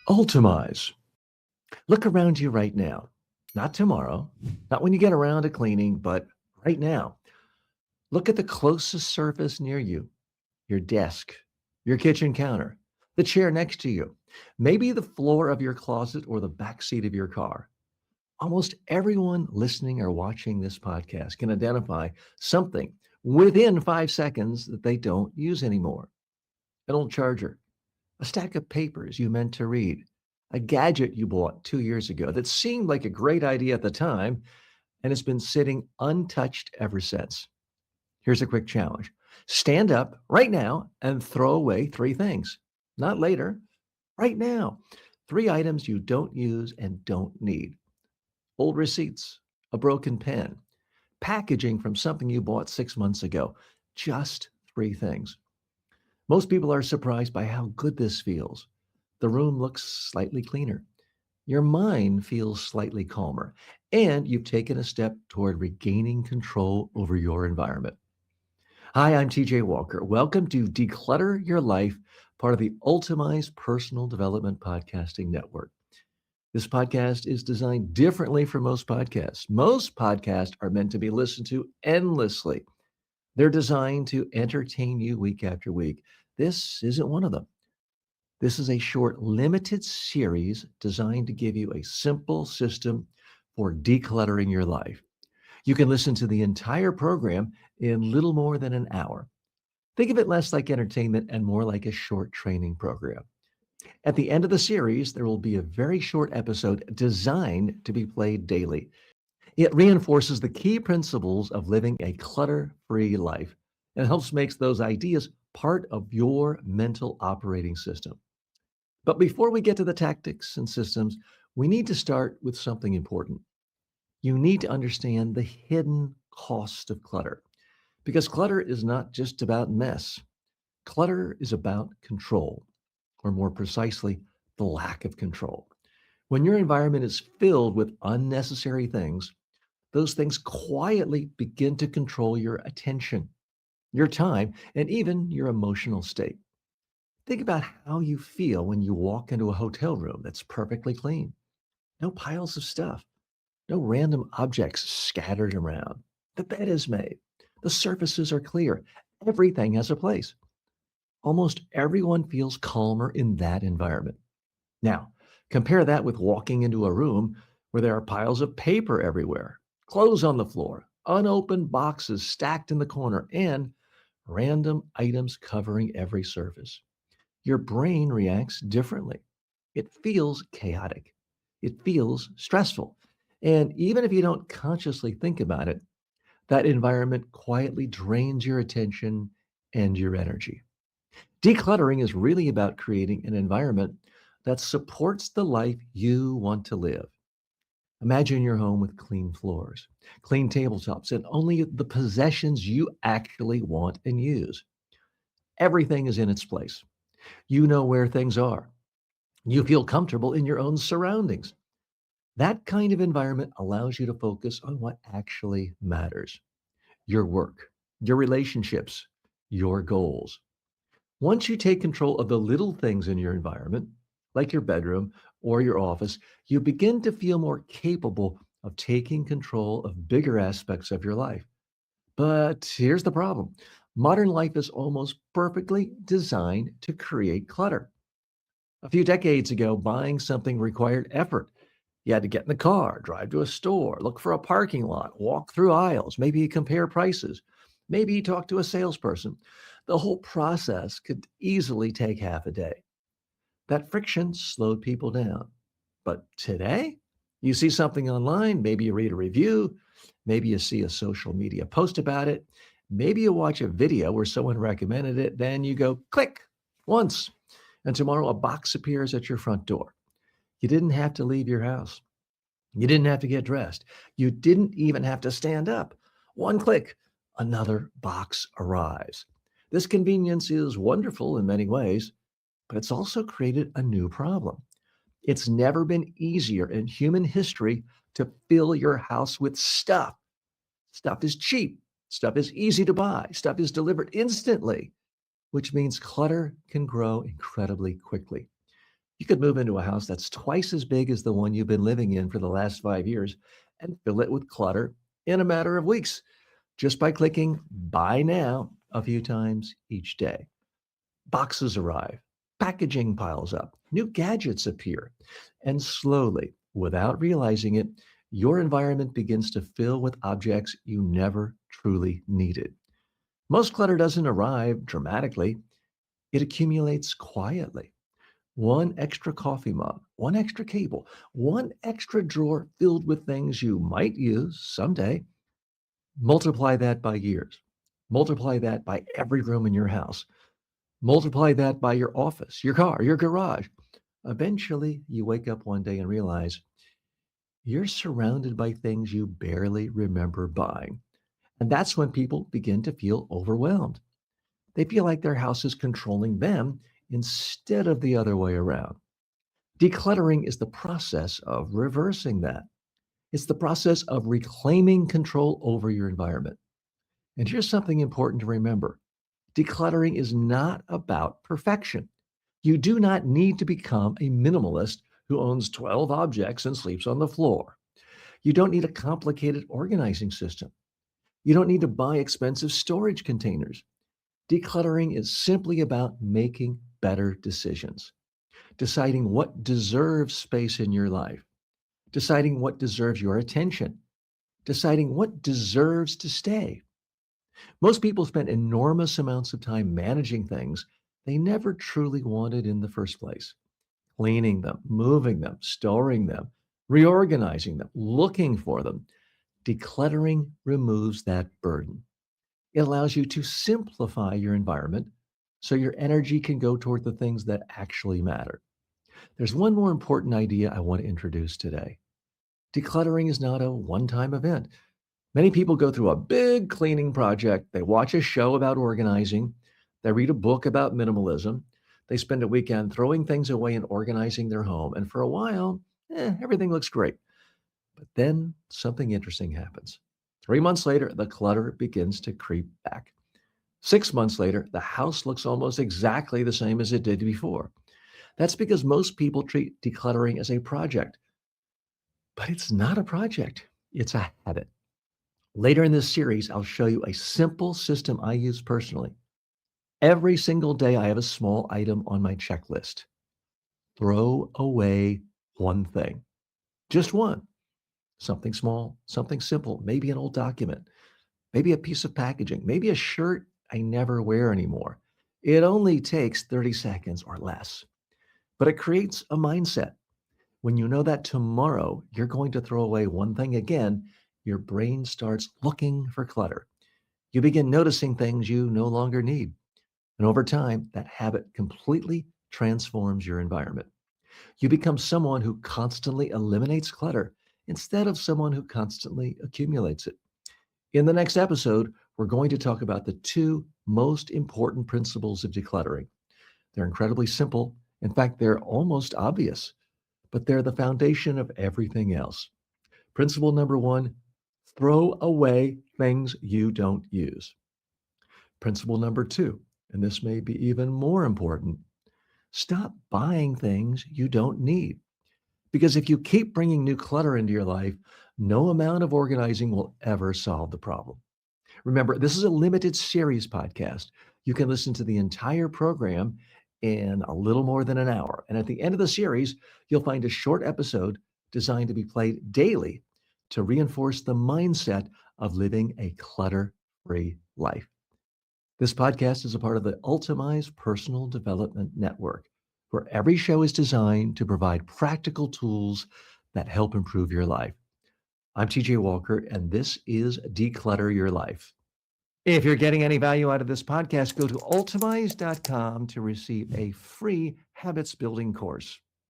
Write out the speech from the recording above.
Ultimize. Look around you right now. Not tomorrow, not when you get around to cleaning, but right now. Look at the closest surface near you, your desk, your kitchen counter, the chair next to you, maybe the floor of your closet or the back seat of your car. Almost everyone listening or watching this podcast can identify something within 5 seconds that they don't use anymore. An old charger, a stack of papers you meant to read, a gadget you bought 2 years ago that seemed like a great idea at the time and has been sitting untouched ever since. Here's a quick challenge: stand up right now and throw away three things. Not later, right now. Three items you don't use and don't need: old receipts, a broken pen, packaging from something you bought 6 months ago. Just three things. Most people are surprised by how good this feels. The room looks slightly cleaner. Your mind feels slightly calmer, and you've taken a step toward regaining control over your environment. Hi, I'm TJ Walker. Welcome to Declutter Your Life, part of the Ultimized Personal Development Podcasting Network. This podcast is designed differently from most podcasts. Most podcasts are meant to be listened to endlessly. They're designed to entertain you week after week. This isn't one of them. This is a short, limited series designed to give you a simple system for decluttering your life. You can listen to the entire program in little more than an hour. Think of it less like entertainment and more like a short training program. At the end of the series, there will be a very short episode designed to be played daily. It reinforces the key principles of living a clutter free life and helps make those ideas part of your mental operating system. But before we get to the tactics and systems, we need to start with something important. You need to understand the hidden cost of clutter, because clutter is not just about mess. Clutter is about control, or more precisely, the lack of control. When your environment is filled with unnecessary things, those things quietly begin to control your attention, your time, and even your emotional state. Think about how you feel when you walk into a hotel room that's perfectly clean. No piles of stuff, no random objects scattered around. The bed is made, the surfaces are clear, everything has a place. Almost everyone feels calmer in that environment. Now, compare that with walking into a room where there are piles of paper everywhere, clothes on the floor, unopened boxes stacked in the corner, and random items covering every surface. Your brain reacts differently. It feels chaotic. It feels stressful. And even if you don't consciously think about it, that environment quietly drains your attention and your energy. Decluttering is really about creating an environment that supports the life you want to live. Imagine your home with clean floors, clean tabletops, and only the possessions you actually want and use. Everything is in its place. You know where things are. You feel comfortable in your own surroundings. That kind of environment allows you to focus on what actually matters: your work, your relationships, your goals. Once you take control of the little things in your environment, like your bedroom or your office, you begin to feel more capable of taking control of bigger aspects of your life. But here's the problem: modern life is almost perfectly designed to create clutter. A few decades ago, buying something required effort. You had to get in the car, drive to a store, look for a parking lot, walk through aisles, maybe compare prices, maybe talk to a salesperson. The whole process could easily take half a day. That friction slowed people down. But today, you see something online, maybe you read a review, maybe you see a social media post about it, maybe you watch a video where someone recommended it, then you go click once, and tomorrow a box appears at your front door. You didn't have to leave your house. You didn't have to get dressed. You didn't even have to stand up. One click, another box arrives. This convenience is wonderful in many ways, but it's also created a new problem. It's never been easier in human history to fill your house with stuff. Stuff is cheap. Stuff is easy to buy. Stuff is delivered instantly, which means clutter can grow incredibly quickly. You could move into a house that's twice as big as the one you've been living in for the last 5 years and fill it with clutter in a matter of weeks just by clicking buy now a few times each day. Boxes arrive, packaging piles up, new gadgets appear, and slowly, without realizing it, your environment begins to fill with objects you never truly needed. Most clutter doesn't arrive dramatically, it accumulates quietly. One extra coffee mug, one extra cable, one extra drawer filled with things you might use someday. Multiply that by years. Multiply that by every room in your house. Multiply that by your office, your car, your garage. Eventually, you wake up one day and realize you're surrounded by things you barely remember buying. And that's when people begin to feel overwhelmed. They feel like their house is controlling them instead of the other way around. Decluttering is the process of reversing that. It's the process of reclaiming control over your environment. And here's something important to remember: decluttering is not about perfection. You do not need to become a minimalist who owns 12 objects and sleeps on the floor. You don't need a complicated organizing system. You don't need to buy expensive storage containers. Decluttering is simply about making better decisions, deciding what deserves space in your life, deciding what deserves your attention, deciding what deserves to stay. Most people spend enormous amounts of time managing things they never truly wanted in the first place, cleaning them, moving them, storing them, reorganizing them, looking for them. Decluttering removes that burden. It allows you to simplify your environment so your energy can go toward the things that actually matter. There's one more important idea I want to introduce today. Decluttering is not a one time event. Many people go through a big cleaning project. They watch a show about organizing. They read a book about minimalism. They spend a weekend throwing things away and organizing their home. And for a while, everything looks great. But then something interesting happens. 3 months later, the clutter begins to creep back. 6 months later, the house looks almost exactly the same as it did before. That's because most people treat decluttering as a project, but it's not a project, it's a habit. Later in this series, I'll show you a simple system I use personally. Every single day, I have a small item on my checklist: throw away one thing, just one. Something small, something simple, maybe an old document, maybe a piece of packaging, maybe a shirt I never wear anymore. It only takes 30 seconds or less, but it creates a mindset. When you know that tomorrow you're going to throw away one thing again, your brain starts looking for clutter. You begin noticing things you no longer need. And over time, that habit completely transforms your environment. You become someone who constantly eliminates clutter instead of someone who constantly accumulates it. In the next episode, we're going to talk about the two most important principles of decluttering. They're incredibly simple. In fact, they're almost obvious, but they're the foundation of everything else. Principle number one: throw away things you don't use. Principle number two, and this may be even more important: stop buying things you don't need. Because if you keep bringing new clutter into your life, no amount of organizing will ever solve the problem. Remember, this is a limited series podcast. You can listen to the entire program in a little more than an hour. And at the end of the series, you'll find a short episode designed to be played daily to reinforce the mindset of living a clutter free life. This podcast is a part of the Ultimize Personal Development Network, where every show is designed to provide practical tools that help improve your life. I'm TJ Walker, and this is Declutter Your Life. If you're getting any value out of this podcast, go to ultimize.com to receive a free habits building course.